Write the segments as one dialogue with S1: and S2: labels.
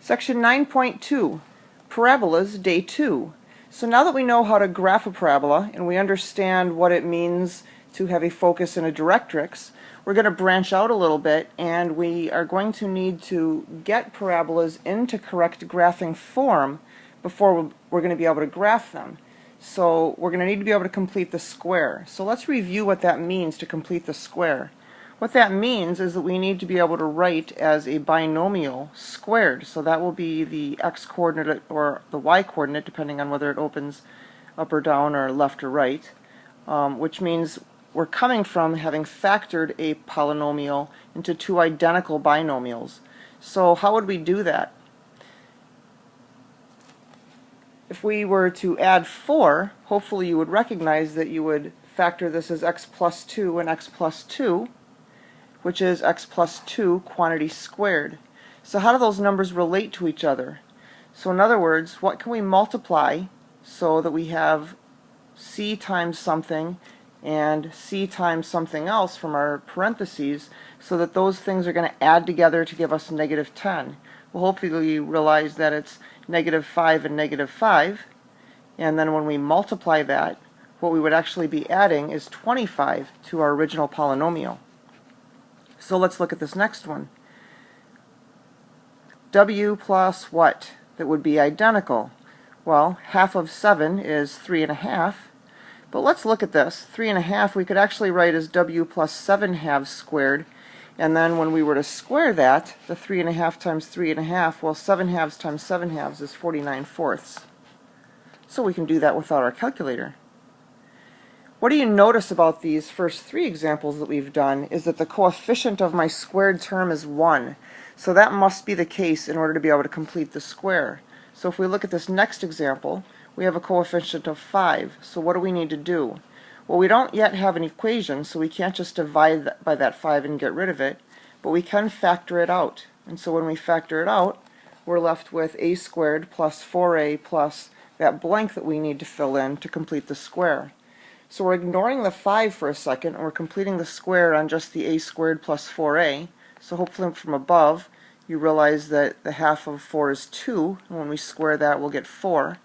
S1: Section 9.2, Parabolas, Day 2. So now that we know how to graph a parabola and we understand what it means to have a focus and a directrix, we're going to branch out a little bit and we are going to need to get parabolas into correct graphing form before we're going to be able to graph them. So we're going to need to be able to complete the square. So let's review what that means to complete the square. What that means is that we need to be able to write as a binomial squared. So that will be the x-coordinate or the y-coordinate, depending on whether it opens up or down or left or right, which means we're coming from having factored a polynomial into two identical binomials. So how would we do that? If we were to add 4, hopefully you would recognize that you would factor this as x plus 2 and x plus 2, which is x plus 2 quantity squared. So how do those numbers relate to each other? So in other words, what can we multiply so that we have c times something and c times something else from our parentheses so that those things are going to add together to give us negative 10? Well, hopefully you realize that it's negative 5 and negative 5, and then when we multiply that, what we would actually be adding is 25 to our original polynomial. So let's look at this next one. W plus what? That would be identical. Well, half of 7 is 3.5. But let's look at this. 3.5 we could actually write as w plus 7 halves squared. And then when we were to square that, the 3.5 times 3.5, well, 7 halves times 7 halves is 49/4. So we can do that without our calculator. What do you notice about these first three examples that we've done is that the coefficient of my squared term is 1. So that must be the case in order to be able to complete the square. So if we look at this next example, we have a coefficient of 5. So what do we need to do? Well, we don't yet have an equation, so we can't just divide by that 5 and get rid of it, but we can factor it out. And so when we factor it out, we're left with a squared plus 4a plus that blank that we need to fill in to complete the square. So we're ignoring the 5 for a second, and we're completing the square on just the a squared plus 4a. So hopefully from above, you realize that the half of 4 is 2, and when we square that, we'll get 4.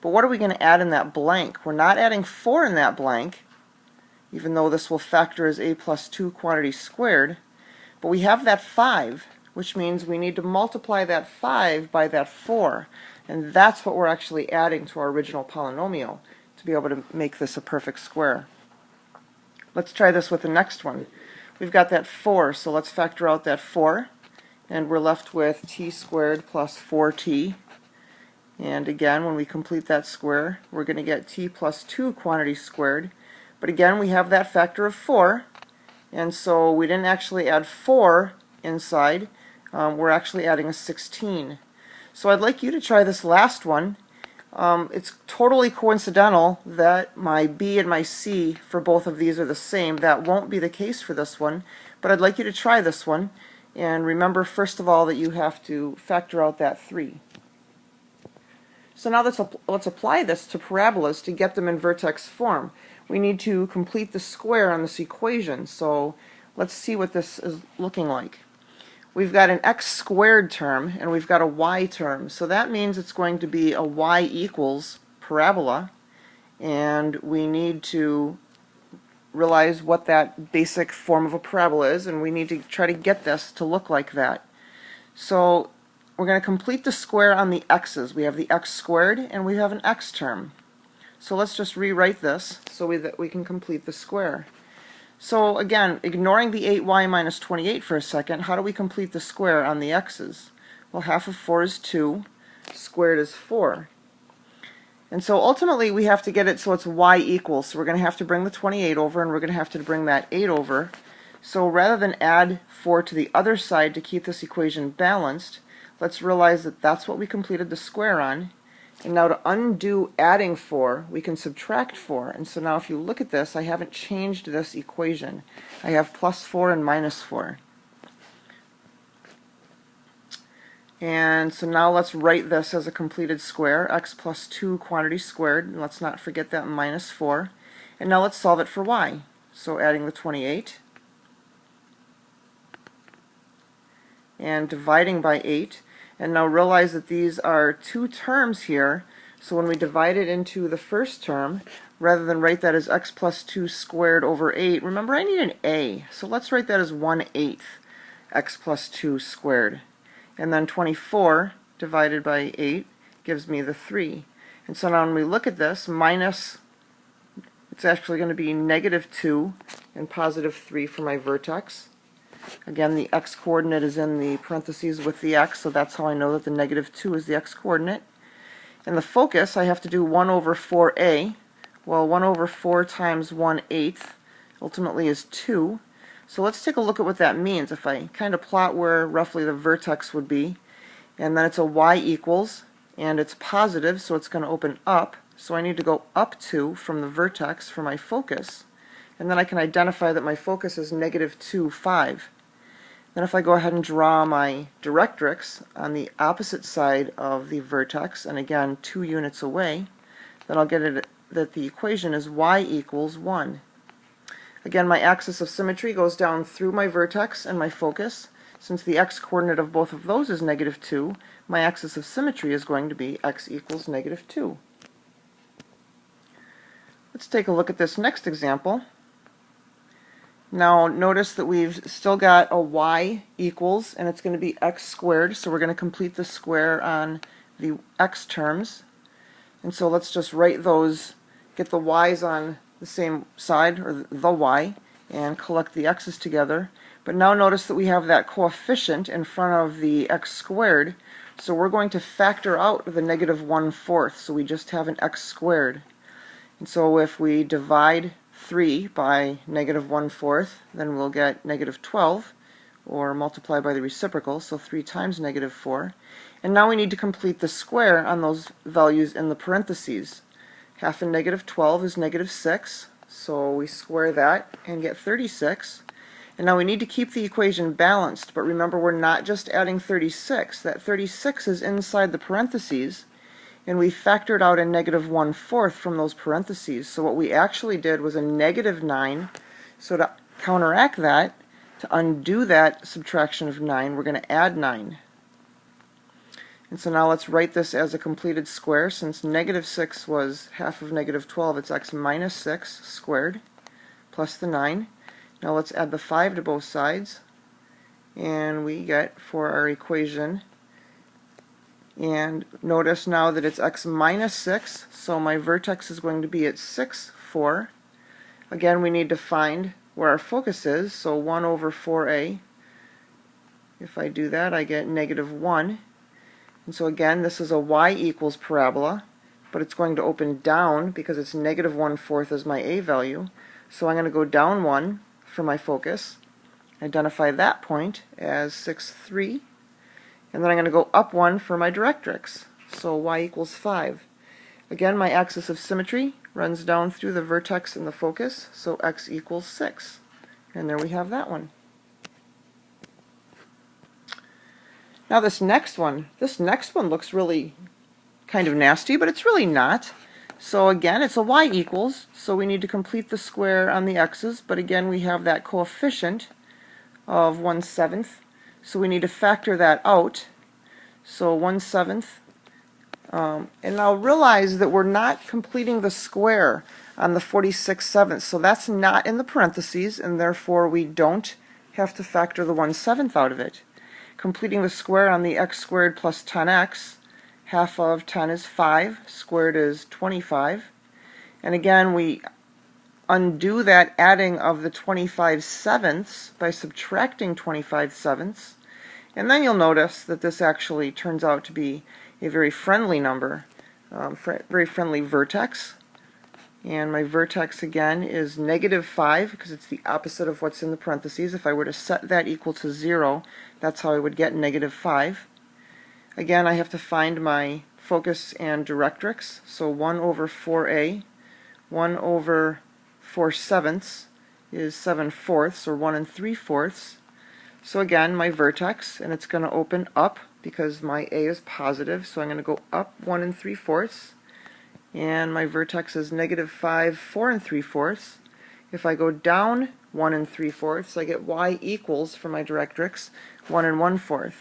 S1: But what are we going to add in that blank? We're not adding 4 in that blank, even though this will factor as a plus 2 quantity squared. But we have that 5, which means we need to multiply that 5 by that 4. And that's what we're actually adding to our original polynomial to be able to make this a perfect square. Let's try this with the next one. We've got that 4, so let's factor out that 4. And we're left with t squared plus 4t. And again, when we complete that square, we're going to get t plus 2 quantity squared. But again, we have that factor of 4, and so we didn't actually add 4 inside. We're actually adding a 16. So I'd like you to try this last one. It's totally coincidental that my b and my c for both of these are the same. That won't be the case for this one, but I'd like you to try this one. And remember, first of all, that you have to factor out that 3. So now let's apply this to parabolas to get them in vertex form. We need to complete the square on this equation, so let's see what this is looking like. We've got an x squared term and we've got a y term, so that means it's going to be a y equals parabola, and we need to realize what that basic form of a parabola is, and we need to try to get this to look like that. So we're going to complete the square on the x's. We have the x squared and we have an x term. So let's just rewrite this so that we can complete the square. So again, ignoring the 8y minus 28 for a second, how do we complete the square on the x's? Well, half of 4 is 2, squared is 4. And so ultimately we have to get it so it's y equals. So we're going to have to bring the 28 over, and we're going to have to bring that 8 over. So rather than add 4 to the other side to keep this equation balanced, let's realize that that's what we completed the square on. And now to undo adding 4, we can subtract 4. And so now if you look at this, I haven't changed this equation. I have plus 4 and minus 4. And so now let's write this as a completed square, x plus 2 quantity squared. And let's not forget that minus 4. And now let's solve it for y. So adding the 28 and dividing by 8. And now realize that these are two terms here, so when we divide it into the first term, rather than write that as x plus 2 squared over 8, remember I need an a, so let's write that as 1/8 x plus 2 squared. And then 24 divided by 8 gives me the 3. And so now when we look at this, minus, it's actually going to be -2 and +3 for my vertex. Again, the x-coordinate is in the parentheses with the x, so that's how I know that the -2 is the x-coordinate. And the focus, I have to do 1 over 4a. Well, 1 over 4 times 1/8 ultimately is 2. So let's take a look at what that means. If I kind of plot where roughly the vertex would be, and then it's a y equals, and it's positive, so it's going to open up. So I need to go up 2 from the vertex for my focus. And then I can identify that my focus is -2, 5. Then if I go ahead and draw my directrix on the opposite side of the vertex, and again 2 units away, then I'll get it that the equation is y equals 1. Again, my axis of symmetry goes down through my vertex and my focus. Since the x-coordinate of both of those is -2, my axis of symmetry is going to be x equals -2. Let's take a look at this next example. Now notice that we've still got a y equals, and it's going to be x squared, so we're going to complete the square on the x terms. And so let's just write those, get the y's on the same side, or the y, and collect the x's together. But now notice that we have that coefficient in front of the x squared, so we're going to factor out the -1/4, so we just have an x squared. And so if we divide 3 by -1/4, then we'll get -12, or multiply by the reciprocal, so 3 times -4. And now we need to complete the square on those values in the parentheses. Half of -12 is -6, so we square that and get 36. And now we need to keep the equation balanced, but remember we're not just adding 36. That 36 is inside the parentheses, and we factored out a -1/4 from those parentheses. So what we actually did was a -9. So to counteract that, to undo that subtraction of 9, we're going to add 9. And so now let's write this as a completed square. Since -6 was half of -12, it's x minus 6 squared plus the 9. Now let's add the 5 to both sides, and we get for our equation, and notice now that it's x minus 6, so my vertex is going to be at 6, 4. Again, we need to find where our focus is, so 1 over 4a. If I do that, I get -1. And so again, this is a y equals parabola, but it's going to open down because it's -1/4 is my a value. So I'm going to go down 1 for my focus, identify that point as 6, 3, and then I'm going to go up 1 for my directrix, so y equals 5. Again, my axis of symmetry runs down through the vertex and the focus, so x equals 6. And there we have that one. Now this next one looks really kind of nasty, but it's really not. So again, it's a y equals, so we need to complete the square on the x's, but again we have that coefficient of 1/7, so we need to factor that out. So 1/7, and now realize that we're not completing the square on the 46/7, so that's not in the parentheses, and therefore we don't have to factor the 1/7 out of it. Completing the square on the x squared plus 10x, half of 10 is 5, squared is 25. And again, we undo that adding of the 25/7 by subtracting 25/7. And then you'll notice that this actually turns out to be a very friendly number, very friendly vertex. And my vertex again is -5 because it's the opposite of what's in the parentheses. If I were to set that equal to 0, that's how I would get -5. Again, I have to find my focus and directrix. So 1 over 4a, 1 over 4/7 is 7/4, or 1 3/4. So again, my vertex, and it's going to open up because my a is positive, so I'm going to go up 1 3/4. And my vertex is -5, 4 3/4. If I go down 1 3/4, I get y equals, for my directrix, 1 1/4.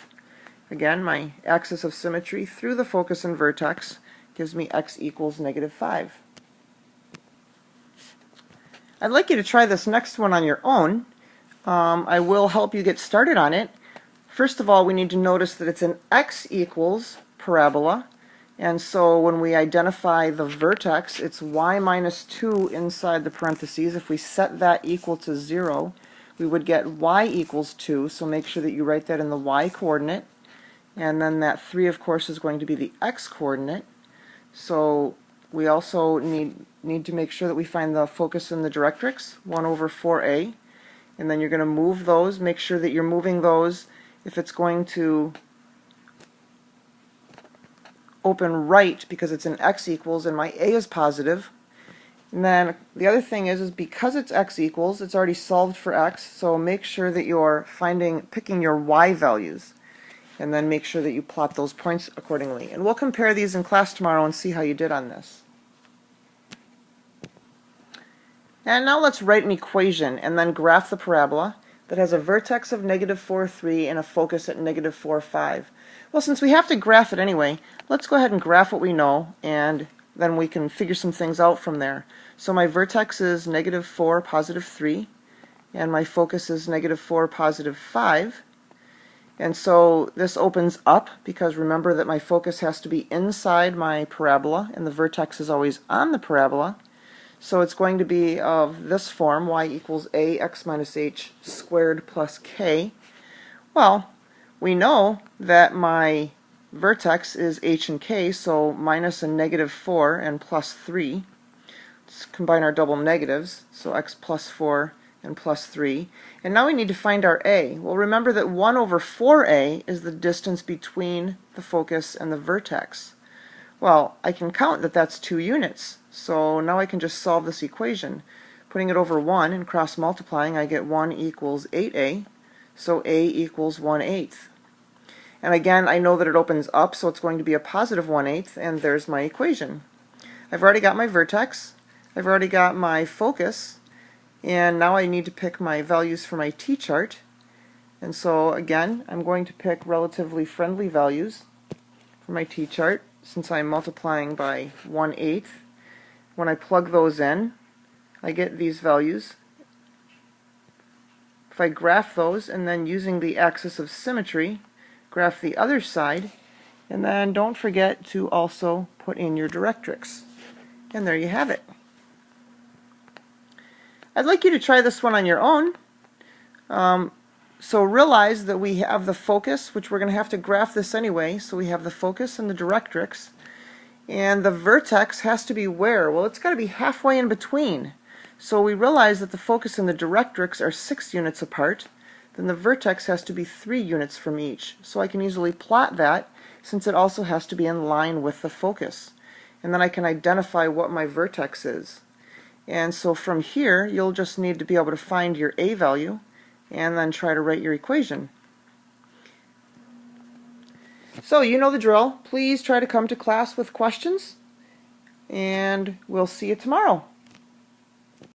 S1: Again, my axis of symmetry through the focus and vertex gives me x equals -5. I'd like you to try this next one on your own. I will help you get started on it. First of all, we need to notice that it's an x equals parabola, and so when we identify the vertex, it's y minus 2 inside the parentheses. If we set that equal to 0, we would get y equals 2, so make sure that you write that in the y coordinate. And then that 3, of course, is going to be the x coordinate. So we also need to make sure that we find the focus and the directrix, 1 over 4a. And then you're going to move those. Make sure that you're moving those if it's going to open right, because it's an x equals and my a is positive. And then the other thing is because it's x equals, it's already solved for x, so make sure that you're picking your y values. And then make sure that you plot those points accordingly. And we'll compare these in class tomorrow and see how you did on this. And now let's write an equation and then graph the parabola that has a vertex of -4, 3 and a focus at -4, 5. Well, since we have to graph it anyway, let's go ahead and graph what we know, and then we can figure some things out from there. So my vertex is -4, +3, and my focus is -4, +5. And so this opens up, because remember that my focus has to be inside my parabola, and the vertex is always on the parabola. So it's going to be of this form, y equals ax minus h squared plus k. Well, we know that my vertex is h and k, so minus a -4 and +3. Let's combine our double negatives, so x plus 4 and +3. And now we need to find our a. Well, remember that 1 over 4a is the distance between the focus and the vertex. Well, I can count that that's 2 units. So now I can just solve this equation. Putting it over 1 and cross multiplying, I get 1 equals 8a, so a equals 1/8. And again, I know that it opens up, so it's going to be a positive 1/8, and there's my equation. I've already got my vertex, I've already got my focus, and now I need to pick my values for my t-chart. And so again, I'm going to pick relatively friendly values for my t-chart, since I'm multiplying by 1/8. When I plug those in, I get these values. If I graph those, and then using the axis of symmetry, graph the other side, and then don't forget to also put in your directrix. And there you have it. I'd like you to try this one on your own. So realize that we have the focus, which we're going to have to graph this anyway, so we have the focus and the directrix. And the vertex has to be where? Well, it's got to be halfway in between. So we realize that the focus and the directrix are 6 units apart. Then the vertex has to be 3 units from each. So I can easily plot that, since it also has to be in line with the focus. And then I can identify what my vertex is. And so from here, you'll just need to be able to find your a value and then try to write your equation. So you know the drill. Please try to come to class with questions, and we'll see you tomorrow.